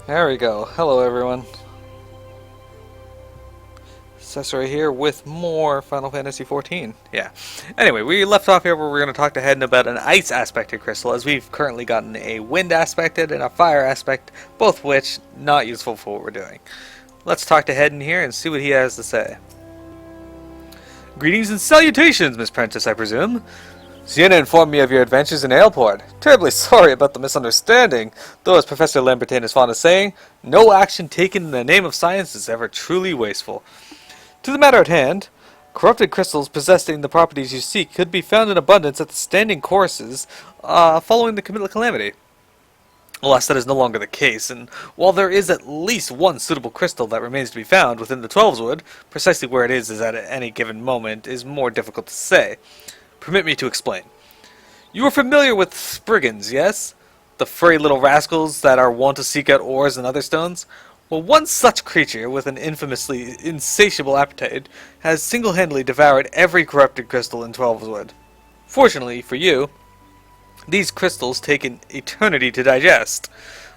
There we go. Hello, everyone. Cesare here with more Final Fantasy XIV. Yeah. Anyway, we left off here where we're going to talk to Hedin about an ice aspected crystal, as we've currently gotten a wind aspected and a fire aspect, both which not useful for what we're doing. Let's talk to Hedin here and see what he has to say. Greetings and salutations, Miss Prentice, I presume. Sienna informed me of your adventures in Aleport. Terribly sorry about the misunderstanding, though as Professor Lambertain is fond of saying, no action taken in the name of science is ever truly wasteful. To the matter at hand, corrupted crystals possessing the properties you seek could be found in abundance at the standing courses following the calamity. Alas, that is no longer the case, and while there is at least one suitable crystal that remains to be found within the Twelveswood, precisely where it is at any given moment is more difficult to say. Permit me to explain. You are familiar with Spriggans, yes? The furry little rascals that are wont to seek out ores and other stones? Well, one such creature, with an infamously insatiable appetite, has single-handedly devoured every corrupted crystal in Twelveswood. Fortunately for you, these crystals take an eternity to digest,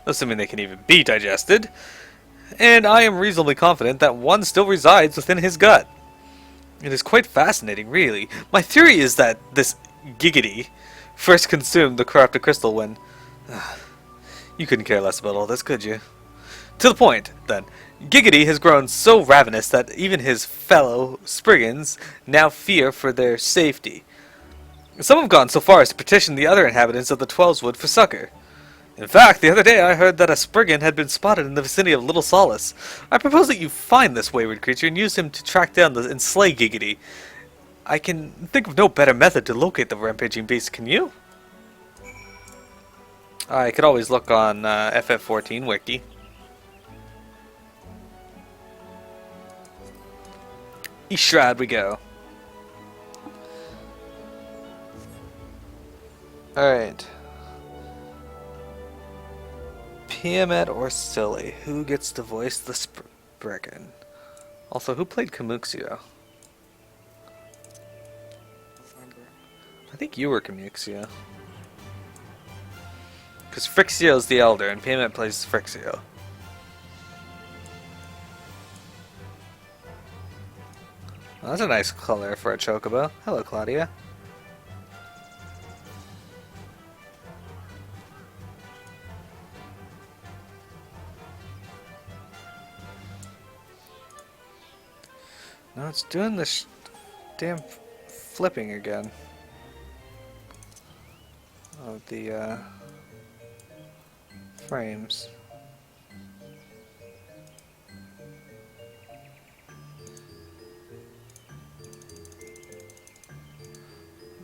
assuming they can even be digested, and I am reasonably confident that one still resides within his gut. It is quite fascinating, really. My theory is that this Giggity first consumed the corrupted crystal when... You couldn't care less about all this, could you? To the point, then. Giggity has grown so ravenous that even his fellow Spriggans now fear for their safety. Some have gone so far as to petition the other inhabitants of the Twelveswood for succor. In fact, the other day I heard that a Spriggan had been spotted in the vicinity of Little Solace. I propose that you find this wayward creature and use him to track down and slay Giggity. I can think of no better method to locate the rampaging beast, can you? I could always look on FF14 Wiki. Ishrad we go. Alright. Piamet or Silly? Who gets to voice the Spriggan? Also, who played Camuxio? I think you were Camuxio. Because Frixio's the Elder, and Piamet plays Frixio. Well, that's a nice color for a chocobo. Hello, Claudia. No, it's doing this damn flipping again. Of the frames.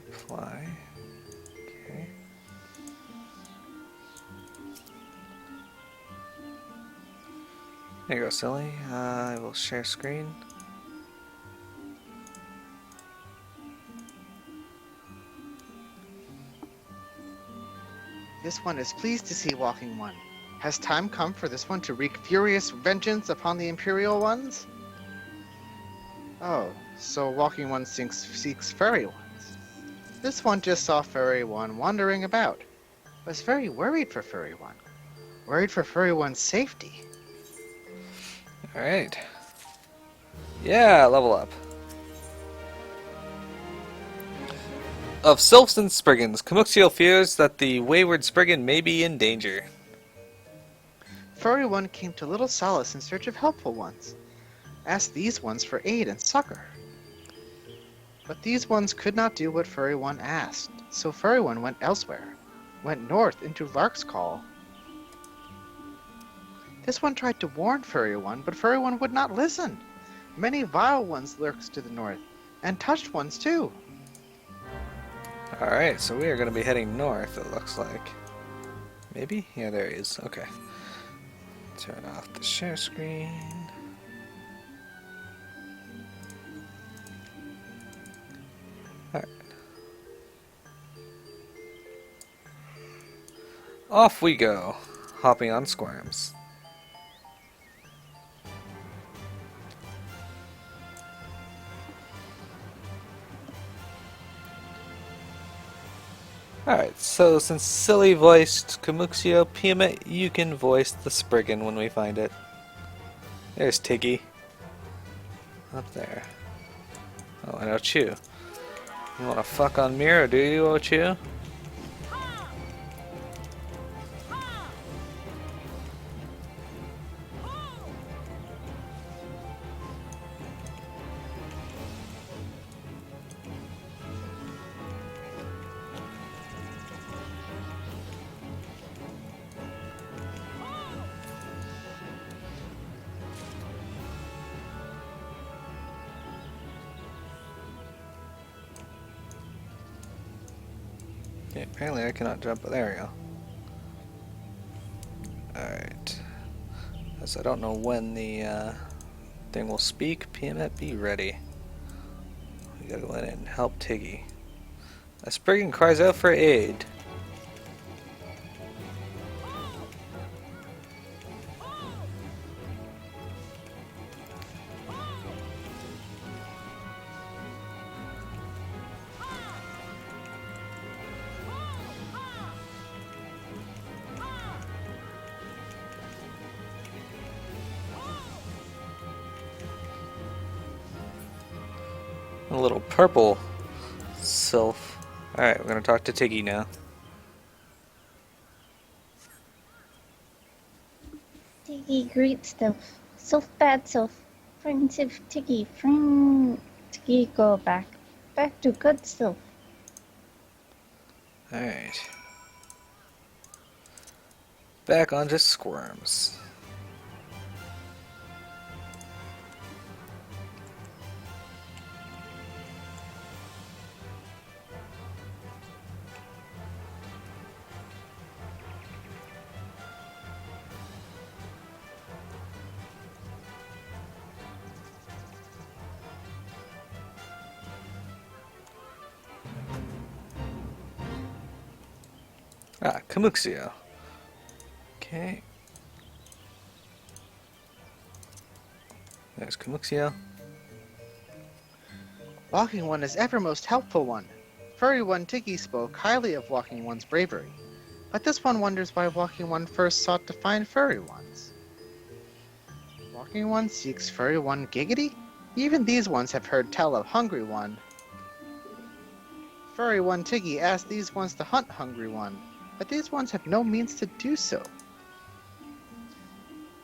Apply. Okay. There you go, Silly. I will share screen. This one is pleased to see Walking One. Has time come for this one to wreak furious vengeance upon the Imperial ones? Oh, so Walking One seeks Furry Ones. This one just saw Furry One wandering about. Was very worried for Furry One. Worried for Furry One's safety. Alright. Yeah, level up. Of Sylphs and Spriggans, Camuxio fears that the wayward Spriggan may be in danger. Furry One came to Little Solace in search of helpful ones. Asked these ones for aid and succor. But these ones could not do what Furry One asked, so Furry One went elsewhere. Went north into Lark's Call. This one tried to warn Furry One, but Furry One would not listen. Many vile ones lurks to the north, and touched ones too. Alright, so we are going to be heading north, it looks like. Maybe? Yeah, there he is. Okay. Turn off the share screen. Alright. Off we go, hopping on squirms. Alright, so since Silly voiced Kamuxio, Piamet, you can voice the Spriggan when we find it. There's Tiggy. Up there. Oh, and Ochu. You wanna fuck on Miro, do you, Ochu? Okay, apparently I cannot jump, but there we go. Alright. As I don't know when the thing will speak, Piamet, be ready. We gotta go in and help Tiggy. A Spriggan cries out for aid. A little purple sylph. Alright, we're gonna talk to Tiggy now. Tiggy, great stuff. Self bad self. Friends of Tiggy. Friend Tiggy go back. Back to good self. Alright. Back onto Squirms. Ah, Kamuxio. Okay. There's Kamuxio. Walking One is ever most helpful one. Furry One Tiggy spoke highly of Walking One's bravery, but this one wonders why Walking One first sought to find Furry Ones. Walking One seeks Furry One Giggity? Even these ones have heard tell of Hungry One. Furry One Tiggy asked these ones to hunt Hungry One, but these ones have no means to do so.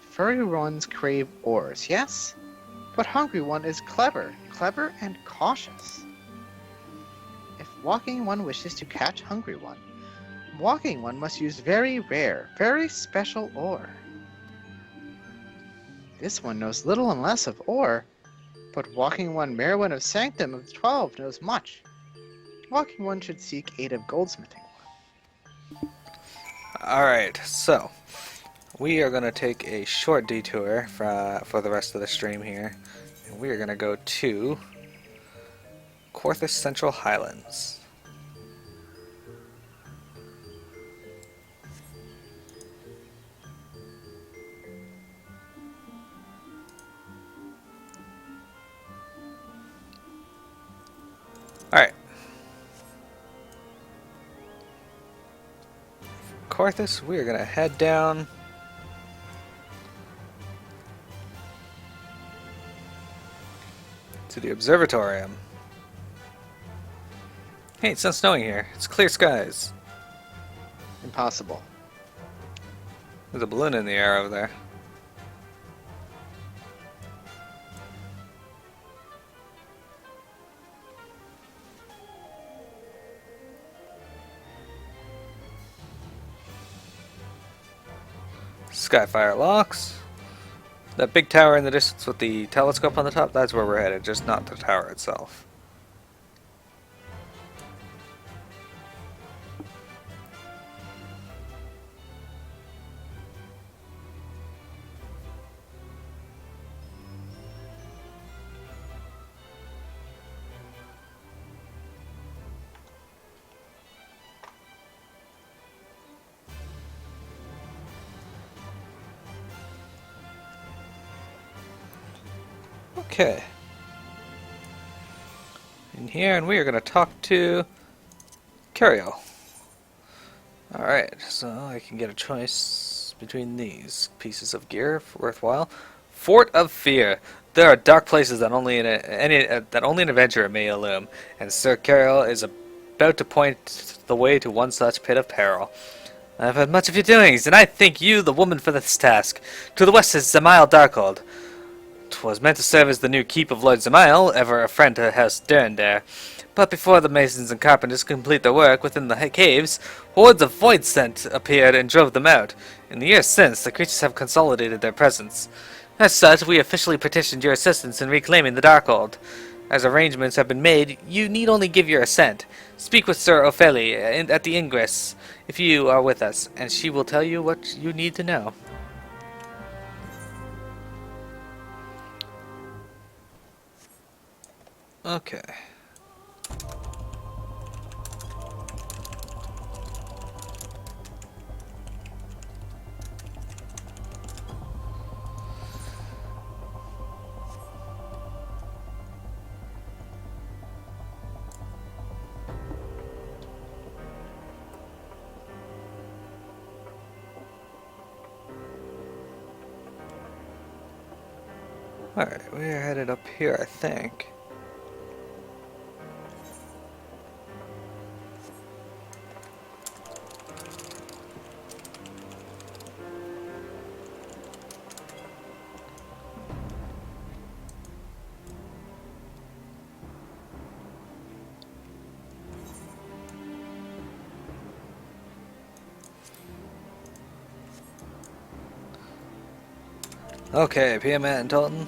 Furry ones crave ores, yes? But Hungry One is clever and cautious. If Walking One wishes to catch Hungry One, Walking One must use very rare, very special ore. This one knows little and less of ore, but Walking One Merwin of Sanctum of 12 knows much. Walking One should seek aid of goldsmithing. Alright, so we are going to take a short detour for the rest of the stream here. And we are going to go to Corthus Central Highlands. Alright. Corthus, we are going to head down to the observatorium. Hey, it's not snowing here. It's clear skies. Impossible. There's a balloon in the air over there. Skyfire locks. That big tower in the distance with the telescope on the top, that's where we're headed, just not the tower itself. Okay. In here, and we are going to talk to Cario. Alright, so I can get a choice between these pieces of gear worthwhile. Fort of Fear. There are dark places that only an adventurer may illume, and Sir Carol is about to point the way to one such pit of peril. I've heard much of your doings, and I think you the woman for this task. To the west is Zamail Darkhold. 'Twas meant to serve as the new keep of Lord Zamail, ever a friend to House Durandare. But before the masons and carpenters could complete their work within the caves, hordes of void scent appeared and drove them out. In the years since, the creatures have consolidated their presence. As such, we officially petitioned your assistance in reclaiming the Darkhold. As arrangements have been made, you need only give your assent. Speak with Sir Ophelia at the ingress, if you are with us, and she will tell you what you need to know. Okay. Alright, we're headed up here, I think. Okay, PM and Dalton.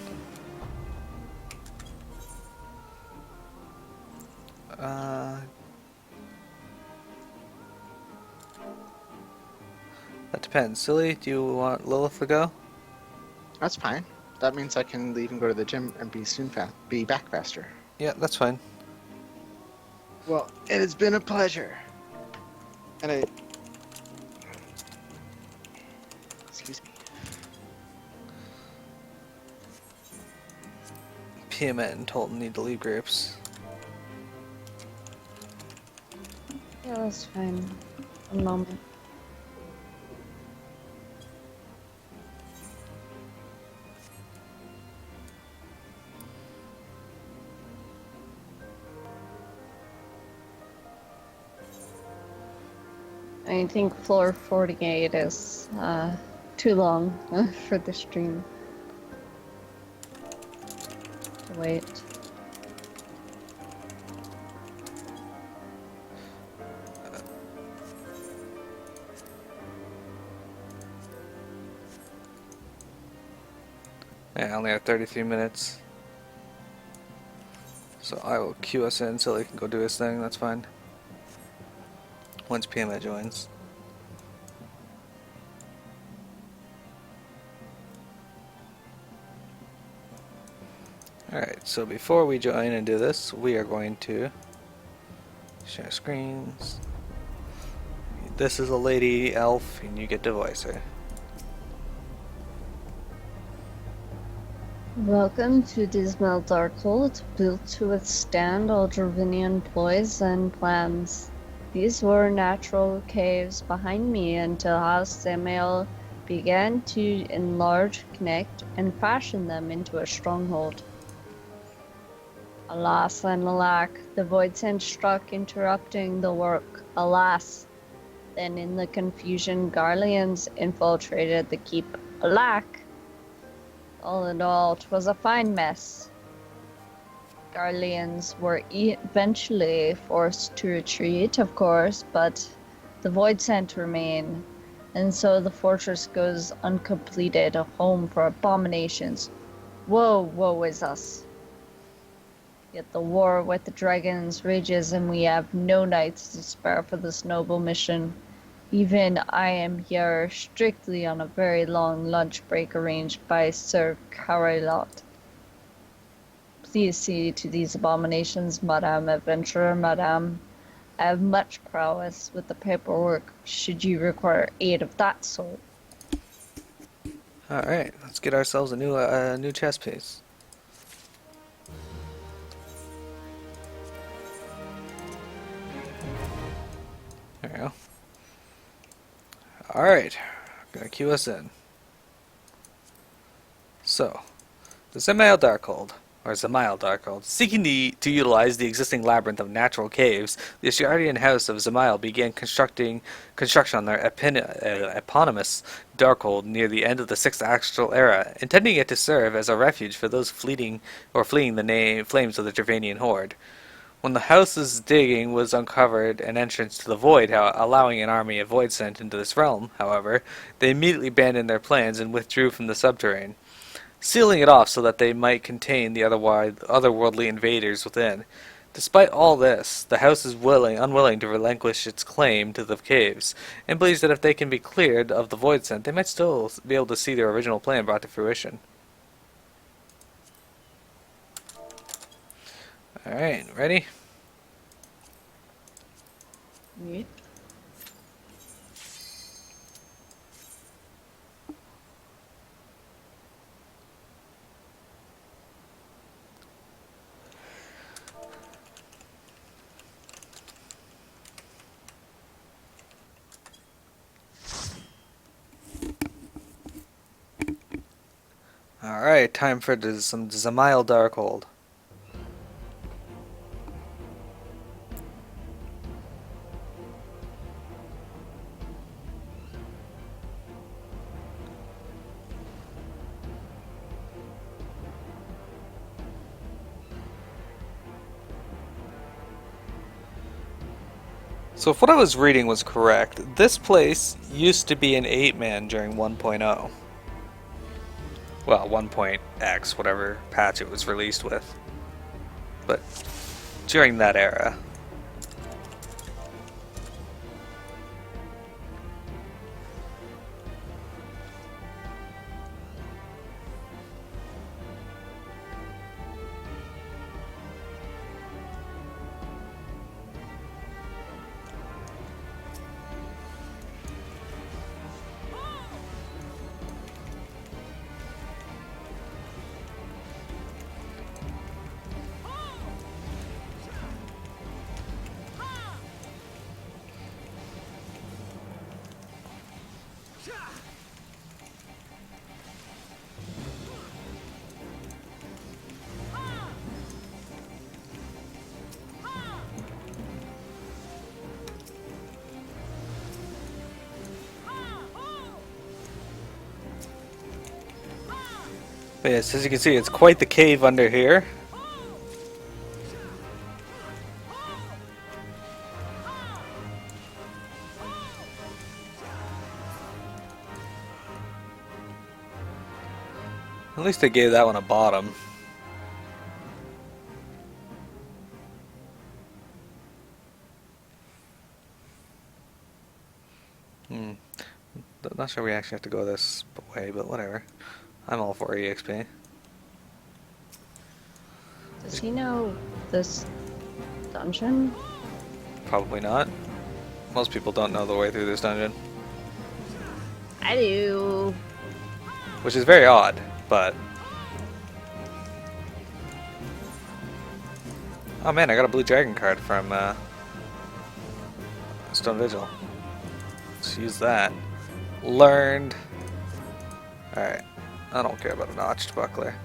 That depends. Silly, do you want Lilith to go? That's fine. That means I can leave and go to the gym and be back faster. Yeah, that's fine. Well, it has been a pleasure. And excuse me. PM and Dalton need to leave groups. Yeah, that's fine. A moment. I think floor 48 is too long for the stream to wait. Yeah, I only have 33 minutes. So I will queue us in so he can go do his thing, that's fine. Once PMA joins. Alright, so before we join and do this, we are going to share screens. This is a lady elf, and you get to voice her. Welcome to Dismal Darkhold, built to withstand all Dravinian ploys and plans. These were natural caves behind me until House Zamail began to enlarge, connect, and fashion them into a stronghold. Alas and alack, the void scent struck, interrupting the work. Alas. Then in the confusion, Garleans infiltrated the keep. Alack. All in all, 'twas a fine mess. Garleans were eventually forced to retreat, of course, but the void scent remained, and so the fortress goes uncompleted, a home for abominations. Woe is us. Yet the war with the dragons rages, and we have no nights to spare for this noble mission. Even I am here strictly on a very long lunch break arranged by Sir Carilot. Please see to these abominations, Madame Adventurer, Madame. I have much prowess with the paperwork, should you require aid of that sort. Alright, let's get ourselves a new chess piece. There we go. Alright, gonna cue us in. So, the Zemail Darkhold. Seeking to utilize the existing labyrinth of natural caves, the Asgardian House of Zemail began construction on their eponymous Darkhold near the end of the Sixth Astral Era, intending it to serve as a refuge for those fleeing the flames of the Gervanian horde. When the house's digging was uncovered an entrance to the void, allowing an army of void sent into this realm, however, they immediately abandoned their plans and withdrew from the subterrane, sealing it off so that they might contain the otherworldly invaders within. Despite all this, the house is unwilling to relinquish its claim to the caves, and believes that if they can be cleared of the void scent, they might still be able to see their original plan brought to fruition. Alright, ready? Yep. Alright, time for some Zemail Darkhold. So if what I was reading was correct, this place used to be an 8-man during 1.0. Well, 1.x, whatever patch it was released with. But during that era. But yes, as you can see, it's quite the cave under here. At least they gave that one a bottom. Not sure we actually have to go this way, but whatever. I'm all for EXP. Does he know this dungeon? Probably not. Most people don't know the way through this dungeon. I do. Which is very odd, but... Oh man, I got a blue dragon card from Stone Vigil. Let's use that. Learned. Alright. I don't care about a notched buckler.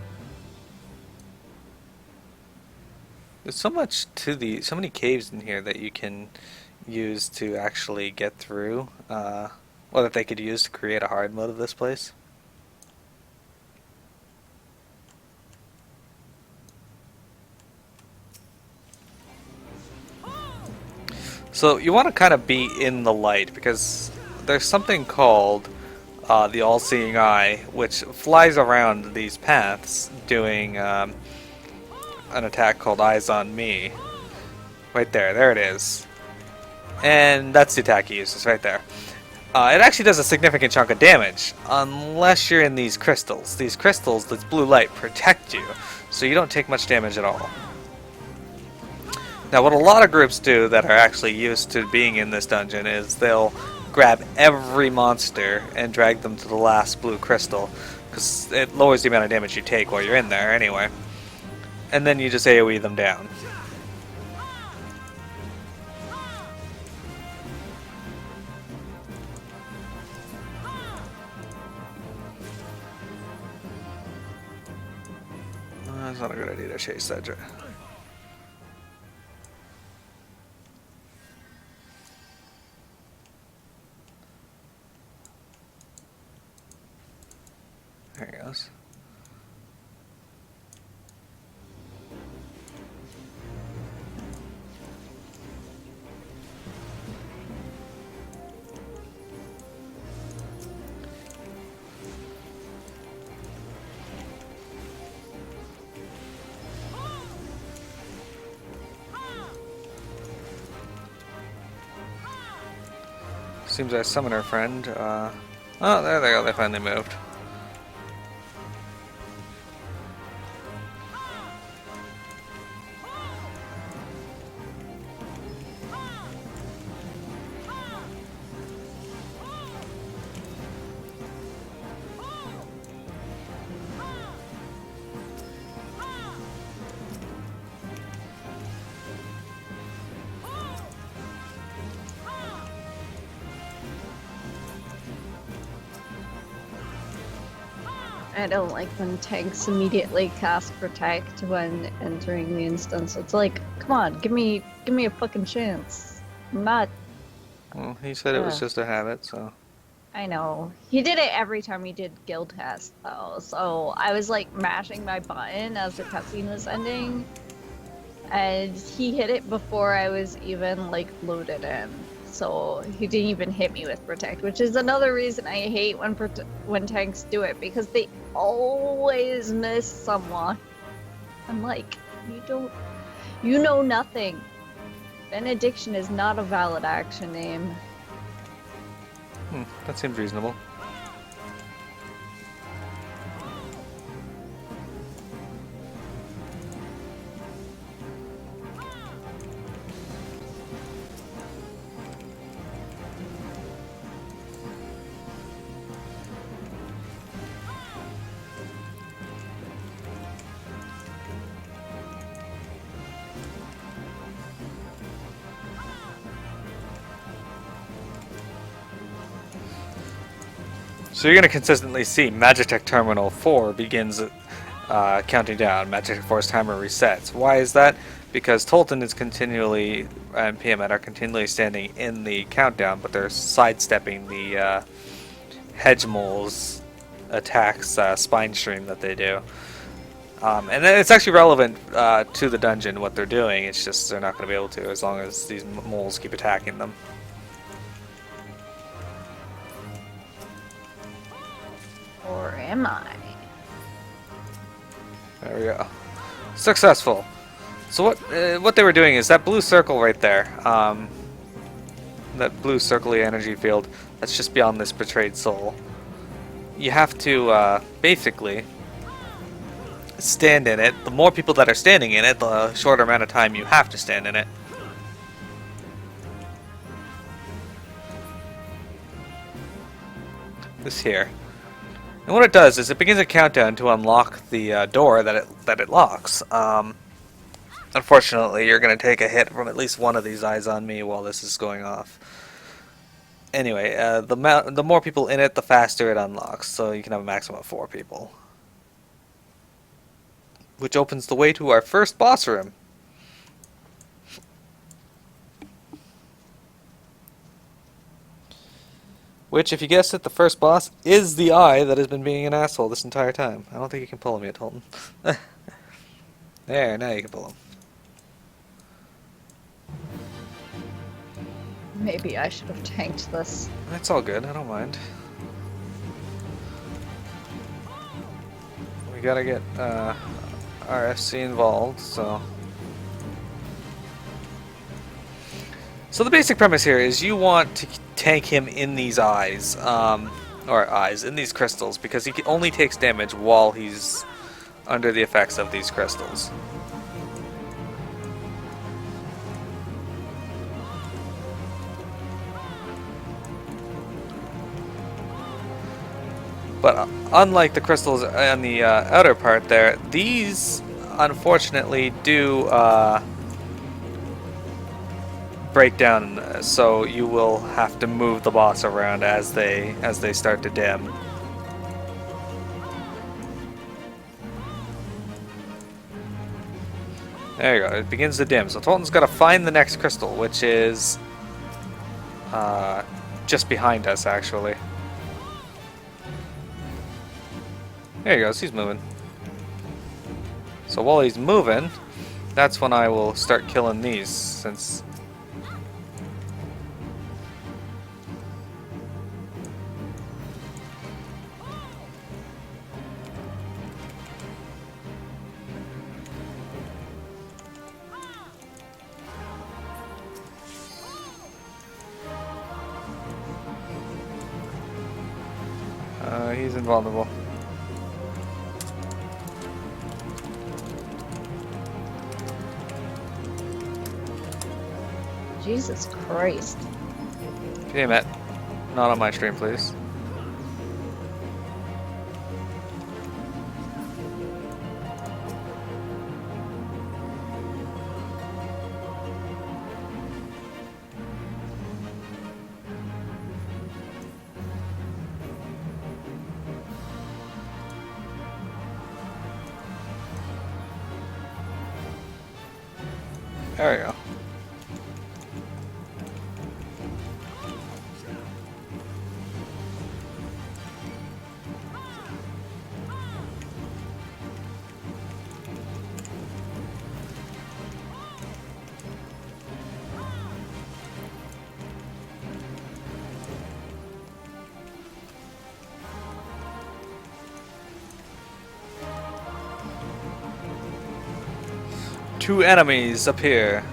There's so much to so many caves in here that you can use to actually get through. Well, that they could use to create a hard mode of this place. So you want to kind of be in the light, because there's something called the All-Seeing Eye, which flies around these paths doing an attack called Eyes on Me. Right there it is. And that's the attack he uses right there. It actually does a significant chunk of damage, unless you're in these crystals. These crystals, this blue light, protect you, so you don't take much damage at all. Now, what a lot of groups do that are actually used to being in this dungeon is they'll grab every monster and drag them to the last blue crystal, because it lowers the amount of damage you take while you're in there anyway. And then you just AoE them down. It's not a good idea to chase that. There he goes. Seems our summoner friend, oh, there they go, they finally moved. I don't like when tanks immediately cast protect when entering the instance. It's like, come on, give me a fucking chance. I'm not. Well, he said it was just a habit, so. I know. He did it every time he did guild test though, so I was like mashing my button as the cutscene was ending, and he hit it before I was even like loaded in. So he didn't even hit me with protect, which is another reason I hate when tanks do it, because they always miss someone. I'm like, you know nothing. Benediction is not a valid action name. That seems reasonable. So you're going to consistently see Magitech Terminal 4 begins counting down. Magitech 4's timer resets. Why is that? Because Tolton is continually, and Piamet are continually standing in the countdown, but they're sidestepping the Hedgemol's attacks spine stream that they do. And then it's actually relevant to the dungeon, what they're doing. It's just they're not going to be able to as long as these moles keep attacking them. Or am I? There we go. Successful. So what they were doing is that blue circle right there, that blue circly energy field, that's just beyond this betrayed soul. You have to basically stand in it. The more people that are standing in it, the shorter amount of time you have to stand in it. This here. And what it does is it begins a countdown to unlock the door that it locks. Unfortunately, you're going to take a hit from at least one of these eyes on me while this is going off. Anyway, the more people in it, the faster it unlocks. So you can have a maximum of 4 people. Which opens the way to our first boss room. Which, if you guessed it, the first boss is the eye that has been being an asshole this entire time. I don't think you can pull him yet, Holton. There, now you can pull him. Maybe I should have tanked this. That's all good, I don't mind. We gotta get RFC involved, so... So the basic premise here is you want to tank him in these eyes, in these crystals, because he only takes damage while he's under the effects of these crystals. But unlike the crystals on the outer part there, these unfortunately do break down, so you will have to move the boss around as they start to dim. There you go. It begins to dim. So Tolton's got to find the next crystal, which is just behind us, actually. There he goes. He's moving. So while he's moving, that's when I will start killing these, since... he's invulnerable. Jesus Christ. Damn it. Not on my stream, please. There we go. Two enemies appear.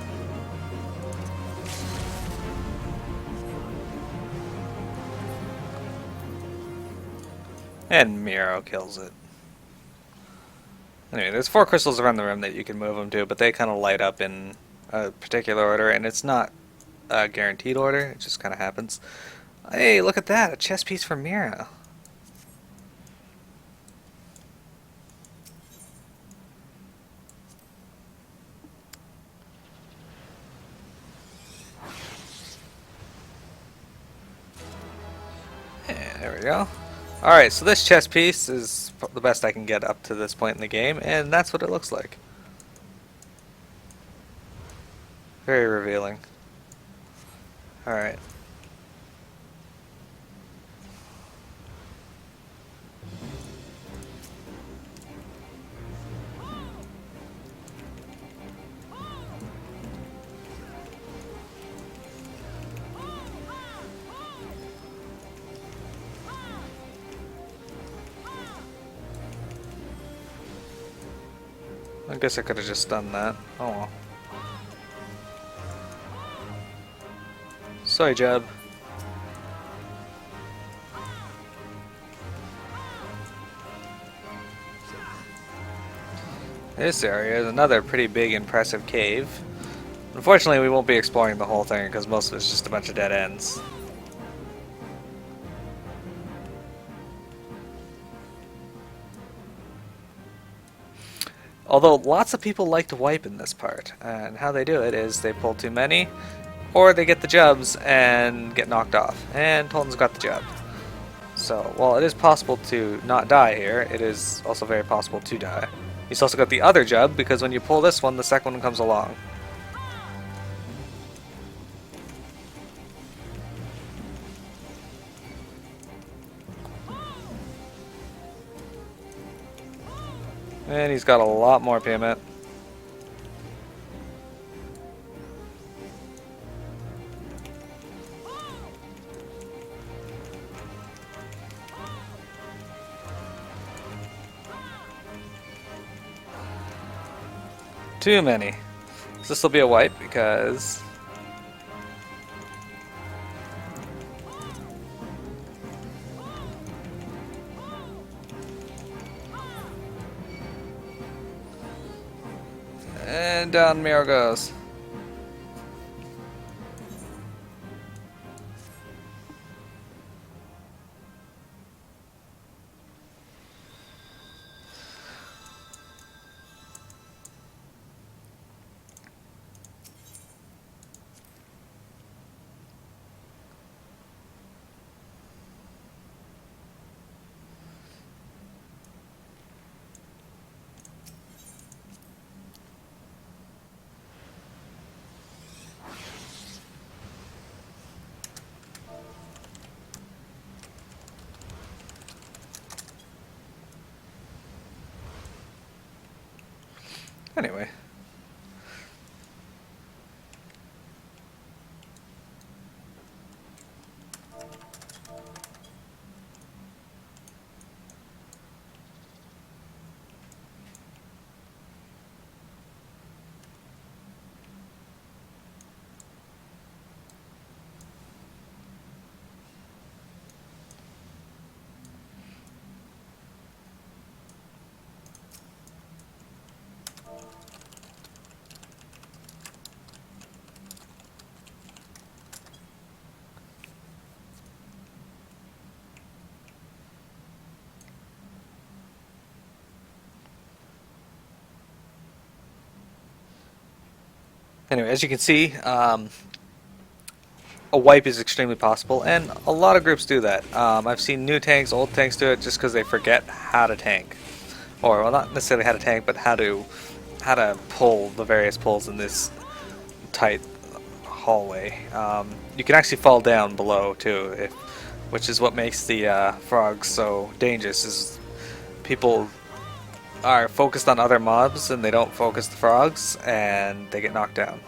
And Miro kills it. Anyway, there's 4 crystals around the room that you can move them to, but they kind of light up in a particular order, and it's not a guaranteed order, it just kind of happens. Hey, look at that, a chess piece for Miro. And there we go. Alright, so this chess piece is the best I can get up to this point in the game, and that's what it looks like. Very revealing. Alright. I guess I could have just done that. Oh well. Sorry, Jeb. This area is another pretty big, impressive cave. Unfortunately, we won't be exploring the whole thing because most of it's just a bunch of dead ends. Although lots of people like to wipe in this part, and how they do it is they pull too many, or they get the jubs and get knocked off. And Tolton's got the jub. So while it is possible to not die here, it is also very possible to die. He's also got the other jub because when you pull this one, the second one comes along. And he's got a lot more payment. Too many. So this will be a wipe because... And down Miro goes. Anyway. Anyway, as you can see, a wipe is extremely possible, and a lot of groups do that. I've seen new tanks, old tanks do it just because they forget how to tank, or well, not necessarily how to tank, but how to pull the various pulls in this tight hallway. You can actually fall down below too, which is what makes the frogs so dangerous. Is people are focused on other mobs and they don't focus the frogs, and they get knocked down.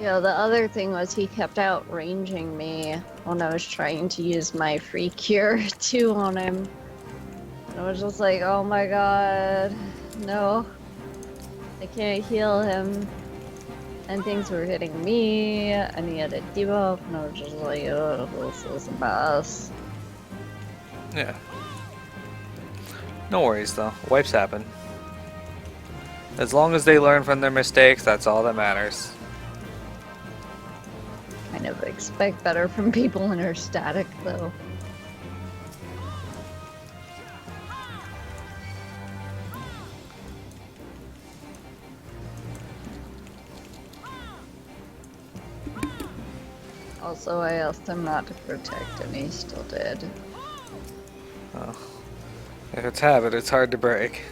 Yeah, the other thing was he kept outranging me when I was trying to use my free cure 2 on him. And I was just like, oh my god, no. I can't heal him. And things were hitting me, and he had a debuff, and I was just like, oh, this is a mess. Yeah. No worries though, wipes happen. As long as they learn from their mistakes, that's all that matters. Kind of expect better from people in her static though. Also, I asked him not to protect, and he still did. Oh. If it's habit, it's hard to break.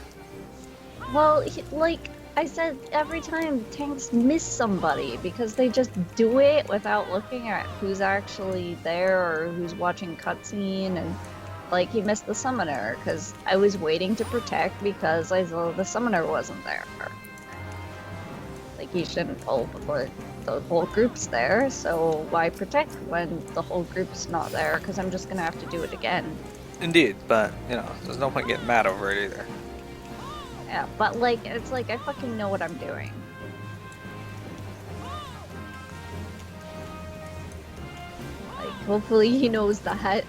Well, like I said, every time tanks miss somebody because they just do it without looking at who's actually there or who's watching cutscene, and like he missed the summoner because I was waiting to protect because I saw the summoner wasn't there. Like he shouldn't pull before the whole group's there, so why protect when the whole group's not there? Because I'm just gonna have to do it again. Indeed, but, you know, there's no point getting mad over it either. Yeah, but like, it's like I fucking know what I'm doing. Like, hopefully he knows that.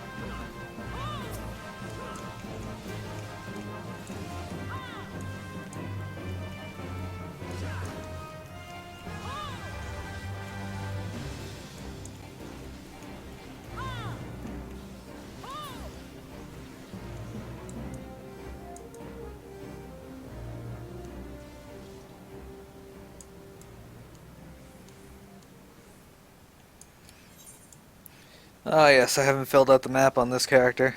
Oh yes, I haven't filled out the map on this character.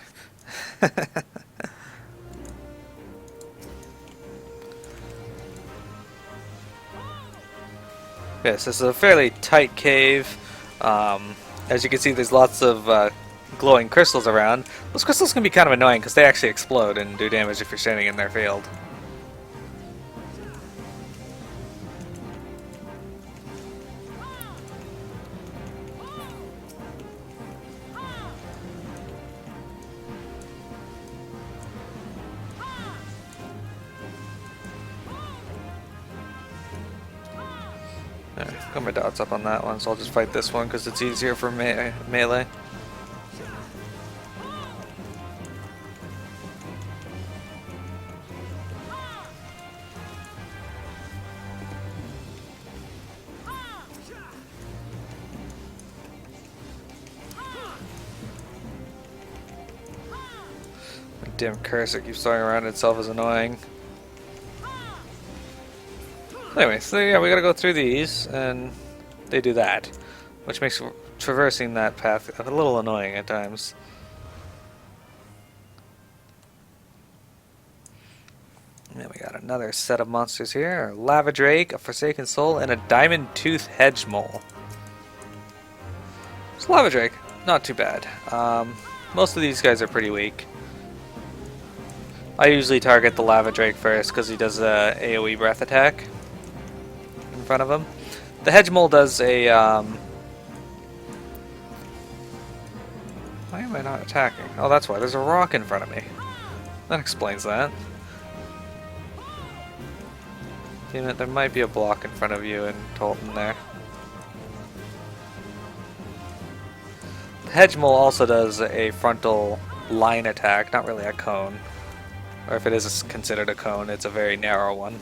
Yes, this is a fairly tight cave. As you can see, there's lots of glowing crystals around. Those crystals can be kind of annoying because they actually explode and do damage if you're standing in their field. There, got my dots up on that one, so I'll just fight this one because it's easier for melee. My damn cursor keeps throwing around itself is annoying. Anyway, so yeah, we gotta go through these, and they do that, which makes traversing that path a little annoying at times. And then we got another set of monsters here: a lava drake, a forsaken soul, and a diamond tooth hedge mole. So lava drake, not too bad. Most of these guys are pretty weak. I usually target the Lava Drake first because he does a AoE breath attack in front of him. The Hedge Mole does a why am I not attacking? Oh, that's why. There's a rock in front of me. That explains that. You know, there might be a block in front of you and Tolton there. The Hedge Mole also does a frontal line attack, not really a cone. Or if it is considered a cone, it's a very narrow one.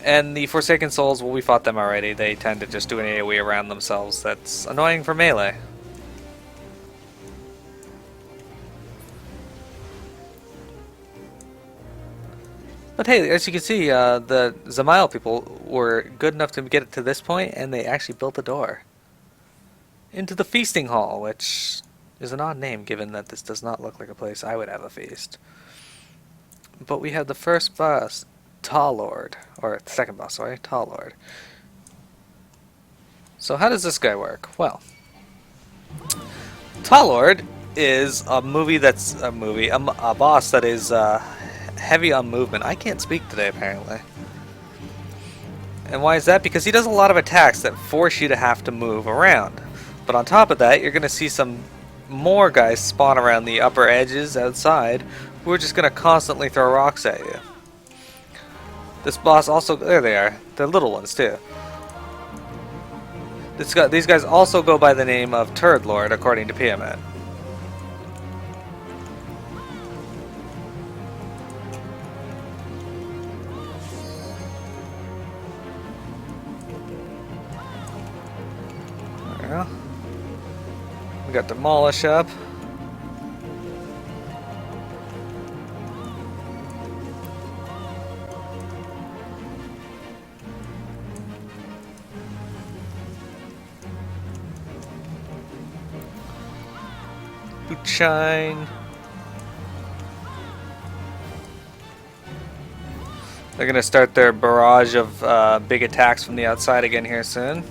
And the Forsaken Souls, well, we fought them already. They tend to just do an AoE around themselves. That's annoying for melee. But hey, as you can see, the Zamail people were good enough to get it to this point, and they actually built a door into the feasting hall, which is an odd name given that this does not look like a place I would have a feast. But we have the first boss, Lord, or the second boss, sorry, Lord. So how does this guy work? Well, Lord is a boss that is heavy on movement. I can't speak today, apparently. And why is that? Because he does a lot of attacks that force you to have to move around. But on top of that, you're going to see some more guys spawn around the upper edges outside who are just going to constantly throw rocks at you. This boss also... There they are. They're little ones, too. These guys also go by the name of Turd Lord, according to Piamet. We got Demolish up. Shine. They're gonna start their barrage of big attacks from the outside again here soon.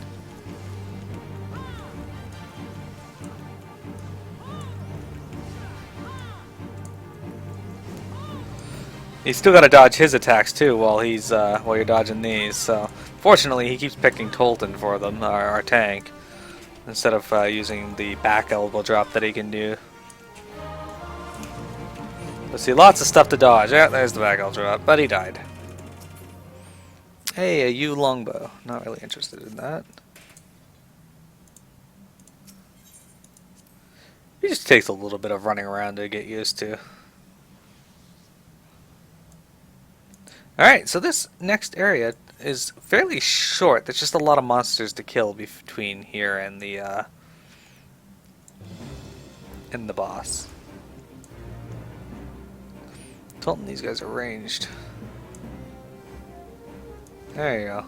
You still gotta dodge his attacks too while you're dodging these. So fortunately, he keeps picking Tolton for them, our tank, instead of using the back elbow drop that he can do. Let's see, lots of stuff to dodge. Yeah, there's the back elbow drop, but he died. Hey, a yew longbow. Not really interested in that. It just takes a little bit of running around to get used to. Alright, so this next area is fairly short. There's just a lot of monsters to kill between here and the boss. Tolton, these guys are ranged. There you go.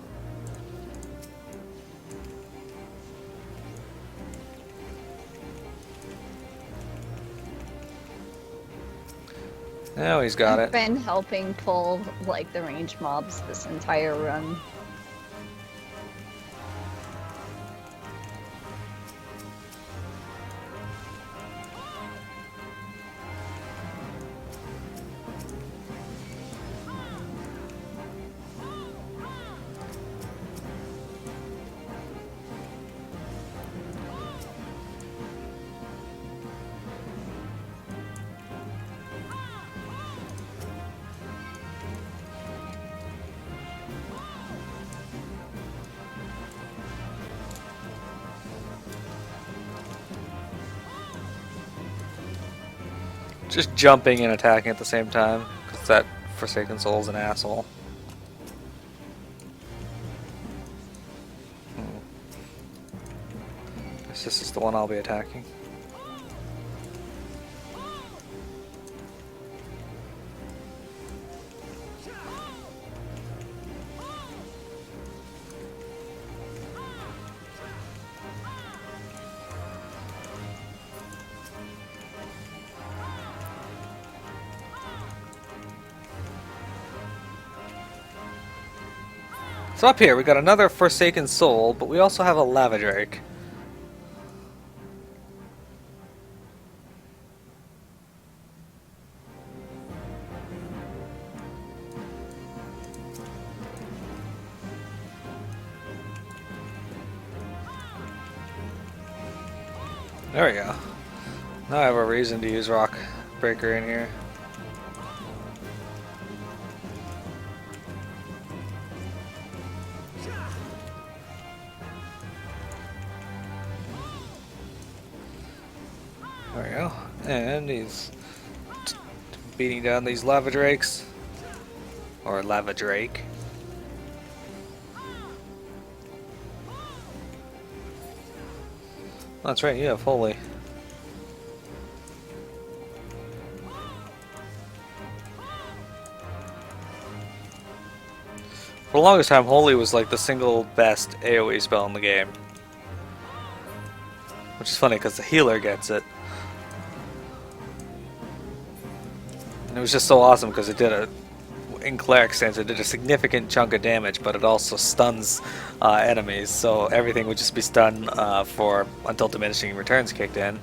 Now he's got it. I've been helping pull like the range mobs this entire run. Just jumping and attacking at the same time, because that Forsaken Soul's an asshole. Guess this is the one I'll be attacking. So up here we got another Forsaken Soul, but we also have a Lava Drake. There we go. Now I have a reason to use Rock Breaker in here. There we go. And he's beating down these lava drakes. Or lava drake. That's right, you have Holy. For the longest time, Holy was like the single best AoE spell in the game. Which is funny because the healer gets it. And it was just so awesome because it did a, in cleric stance, it did a significant chunk of damage, but it also stuns enemies, so everything would just be stunned for until diminishing returns kicked in.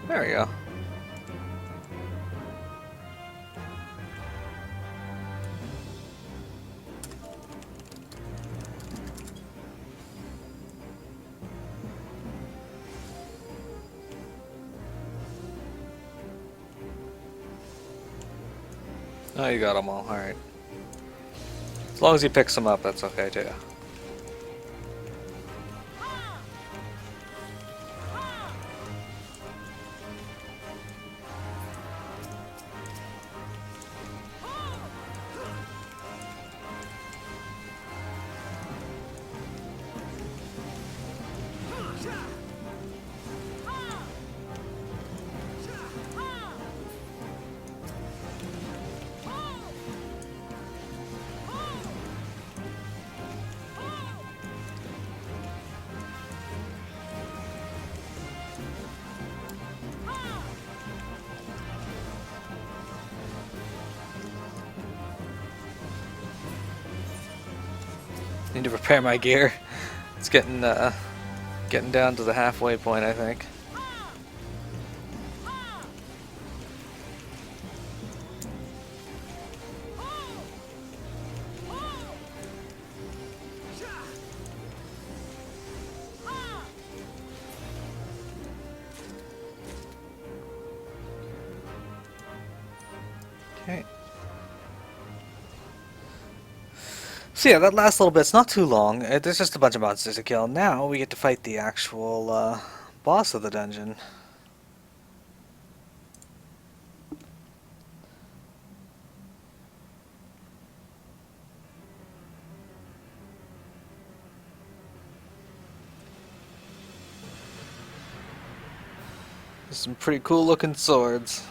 There we go. Oh, you got them all. Alright. As long as he picks them up, that's okay too. Need to prepare my gear. It's getting down to the halfway point, I think. Okay. So yeah, that last little bit's not too long. There's just a bunch of monsters to kill. Now we get to fight the actual boss of the dungeon. There's some pretty cool looking swords.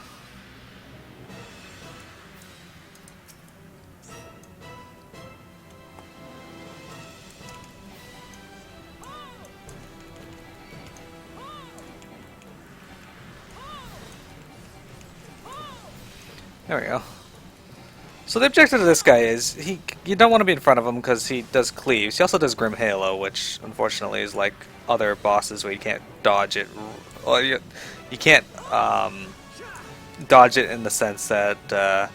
There we go. So the objective of this guy is, you don't want to be in front of him because he does cleaves. He also does Grim Halo, which unfortunately is like other bosses where you can't dodge it. Well, you can't dodge it in the sense that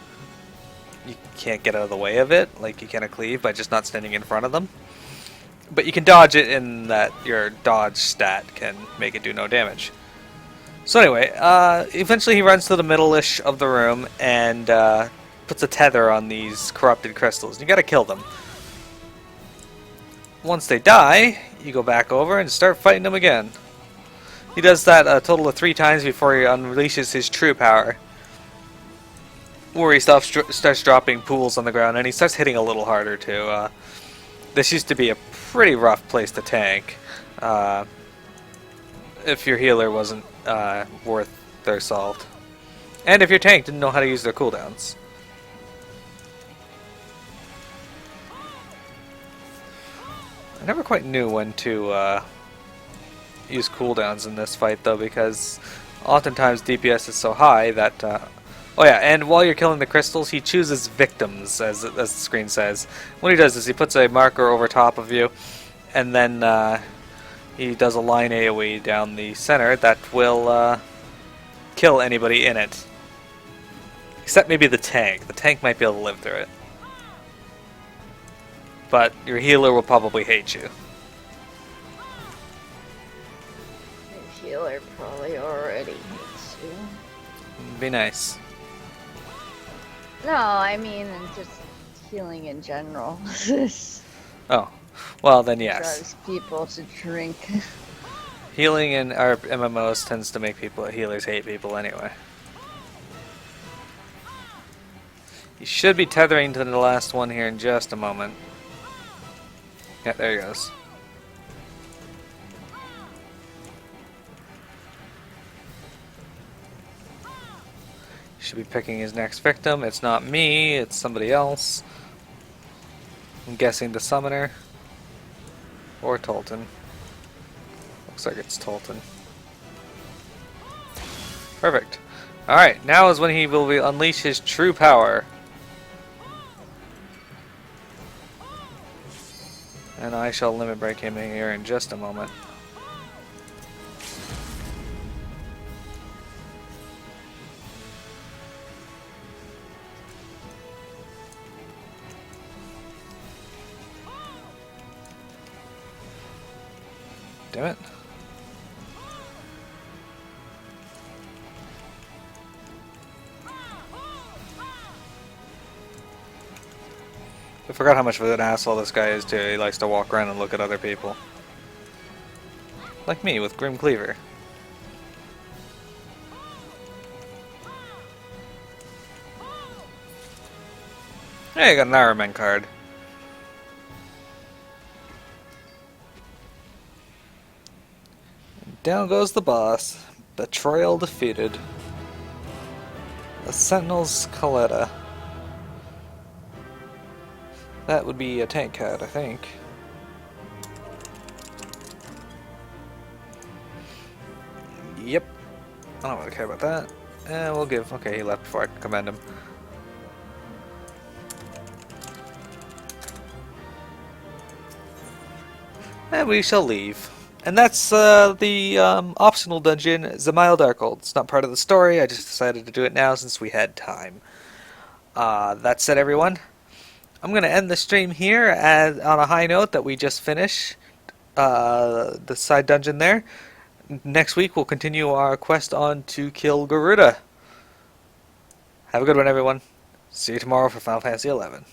you can't get out of the way of it, like you can a cleave by just not standing in front of them. But you can dodge it in that your dodge stat can make it do no damage. So anyway, eventually he runs to the middle-ish of the room and puts a tether on these corrupted crystals. You gotta kill them. Once they die, you go back over and start fighting them again. He does that a total of 3 times before he unleashes his true power. Where he starts dropping pools on the ground, and he starts hitting a little harder too. This used to be a pretty rough place to tank. If your healer wasn't worth their salt. And if your tank didn't know how to use their cooldowns. I never quite knew when to use cooldowns in this fight though, because oftentimes DPS is so high that... oh yeah, and while you're killing the crystals, he chooses victims, as the screen says. What he does is he puts a marker over top of you, and then he does a line AoE down the center that will kill anybody in it. Except maybe the tank. The tank might be able to live through it. But your healer will probably hate you. Your healer probably already hates you. Be nice. No, I mean just healing in general. Oh, well then yes. Drives people to drink. Healing in our MMOs tends to make healers hate people anyway. You should be tethering to the last one here in just a moment. Yeah, there he goes. Should be picking his next victim. It's not me, it's somebody else. I'm guessing the summoner. Or Tolton. Looks like it's Tolton. Perfect. Alright, now is when he will unleash his true power. And I shall limit break him here in just a moment. Damn it. I forgot how much of an asshole this guy is too. He likes to walk around and look at other people. Like me with Grim Cleaver. Hey, I got an Ironman card. Down goes the boss. Betrayal defeated. A Sentinel's Coletta. That would be a tank card, I think. Yep. I don't really care about that. We'll give... Okay, he left before I could commend him. And we shall leave. And that's the optional dungeon, Zamile Darkhold. It's not part of the story, I just decided to do it now since we had time. That said, everyone, I'm going to end the stream here on a high note that we just finished the side dungeon there. Next week we'll continue our quest on to kill Garuda. Have a good one, everyone. See you tomorrow for Final Fantasy XI.